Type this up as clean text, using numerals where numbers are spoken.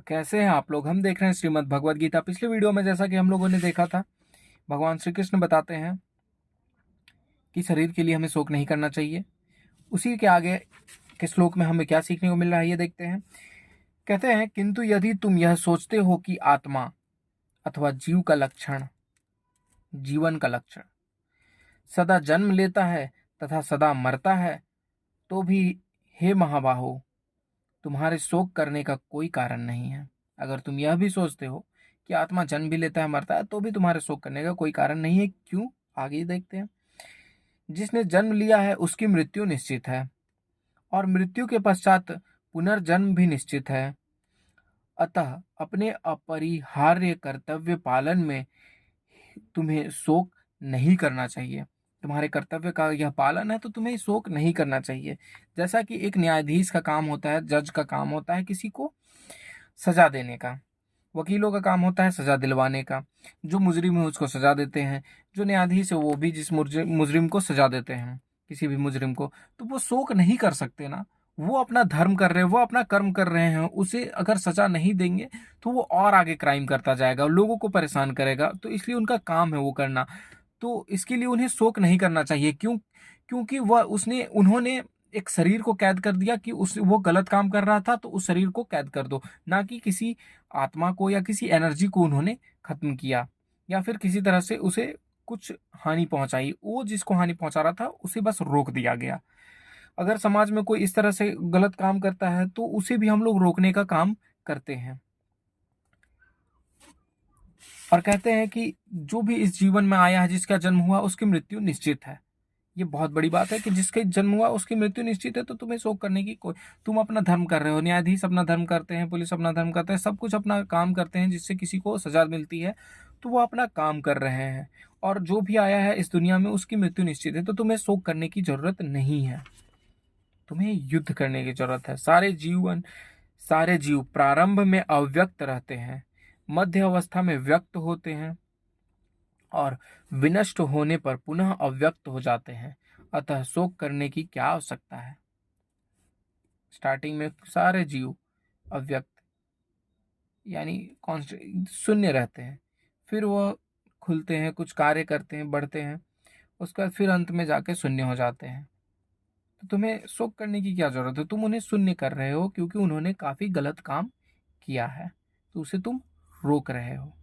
तो कैसे हैं आप लोग। हम देख रहे हैं श्रीमद् भगवद गीता। पिछले वीडियो में जैसा कि हम लोगों ने देखा था, भगवान श्री कृष्ण बताते हैं कि शरीर के लिए हमें शोक नहीं करना चाहिए। उसी के आगे के श्लोक में हमें क्या सीखने को मिल रहा है ये देखते हैं। कहते हैं, किंतु यदि तुम यह सोचते हो कि आत्मा अथवा जीव का लक्षण, जीवन का लक्षण सदा जन्म लेता है तथा सदा मरता है, तो भी हे महाबाहो, तुम्हारे शोक करने का कोई कारण नहीं है। अगर तुम यह भी सोचते हो कि आत्मा जन्म भी लेता है मरता है, तो भी तुम्हारे शोक करने का कोई कारण नहीं है। क्यों? आगे देखते हैं। जिसने जन्म लिया है उसकी मृत्यु निश्चित है, और मृत्यु के पश्चात पुनर्जन्म भी निश्चित है। अतः अपने अपरिहार्य कर्तव्य पालन में तुम्हें शोक नहीं करना चाहिए। तुम्हारे कर्तव्य का यह पालन है तो तुम्हें शोक नहीं करना चाहिए। जैसा कि एक न्यायाधीश का काम होता है, जज का काम होता है किसी को सजा देने का, वकीलों का काम होता है सजा दिलवाने का। जो मुजरिम है उसको सजा देते हैं, जो न्यायाधीश है वो भी जिस मुजरिम को सजा देते हैं, किसी भी मुजरिम को, तो वो शोक नहीं कर सकते ना। वो अपना धर्म कर रहे हैं, वो अपना कर्म कर रहे हैं। उसे अगर सजा नहीं देंगे तो वो और आगे क्राइम करता जाएगा, लोगों को परेशान करेगा। तो इसलिए उनका काम है वो करना। तो इसके लिए उन्हें शोक नहीं करना चाहिए। क्यों? क्योंकि वह उसने उन्होंने एक शरीर को कैद कर दिया कि उस वो गलत काम कर रहा था, तो उस शरीर को कैद कर दो। ना कि किसी आत्मा को या किसी एनर्जी को उन्होंने खत्म किया, या फिर किसी तरह से उसे कुछ हानि पहुंचाई। वो जिसको हानि पहुंचा रहा था उसे बस रोक दिया गया। अगर समाज में कोई इस तरह से गलत काम करता है तो उसे भी हम लोग रोकने का काम करते हैं। और कहते हैं कि जो भी इस जीवन में आया है, जिसका जन्म हुआ, उसकी मृत्यु निश्चित है। ये बहुत बड़ी बात है कि जिसका जन्म हुआ उसकी मृत्यु निश्चित है, तो तुम्हें शोक करने की कोई, तुम अपना धर्म कर रहे हो, न्यायाधीश अपना धर्म करते हैं, पुलिस अपना धर्म करते हैं, सब कुछ अपना काम करते हैं जिससे किसी को सजा मिलती है, तो वो अपना काम कर रहे हैं। और जो भी आया है इस दुनिया में उसकी मृत्यु निश्चित है, तो तुम्हें शोक करने की जरूरत नहीं है। तुम्हें युद्ध करने की जरूरत है। सारे जीव प्रारंभ में अव्यक्त रहते हैं, मध्य अवस्था में व्यक्त होते हैं, और विनष्ट होने पर पुनः अव्यक्त हो जाते हैं। अतः शोक करने की क्या आवश्यकता है। स्टार्टिंग में सारे जीव अव्यक्त यानी कॉन्स्टेंट शून्य रहते हैं, फिर वह खुलते हैं, कुछ कार्य करते हैं, बढ़ते हैं, उसके बाद फिर अंत में जाके शून्य हो जाते हैं। तो तुम्हें शोक करने की क्या जरूरत है। तुम उन्हें शून्य कर रहे हो क्योंकि उन्होंने काफी गलत काम किया है, तो उसे तुम रोक रहे हो।